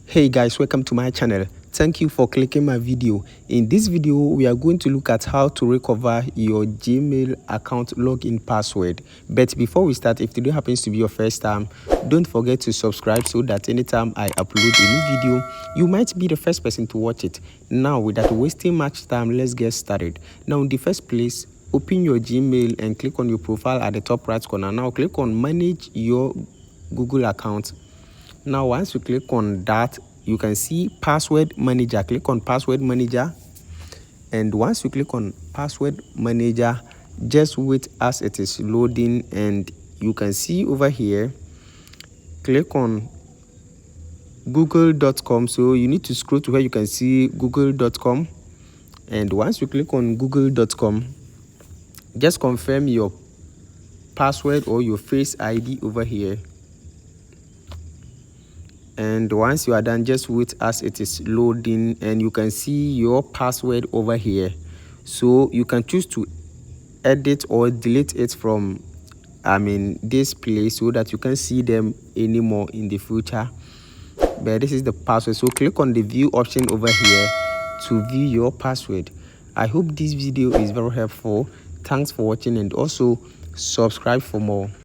Hey guys, welcome to my channel. Thank you for clicking my video. In this video we are going to look at how to recover your Gmail account login password. But before we start, if today happens to be your first time, don't forget to subscribe so that anytime I upload a new video you might be the first person to watch it. Now, without wasting much time, let's get started. Now, in the first place, open your Gmail and click on your profile at the top right corner. Now click on manage your Google account. Now once you click on that, you can see password manager. Click on password manager, and once you click on password manager, just wait as it is loading, and you can see over here, click on google.com. so you need to scroll to where you can see google.com, and once you click on google.com, just confirm your password or your face ID over here. And once you are done, just wait as it is loading, and you can see your password over here. So you can choose to edit or delete it from this place so that you can see them anymore in the future. But this is the password, so click on the view option over here to view your password. I hope this video is very helpful. Thanks for watching, and also subscribe for more.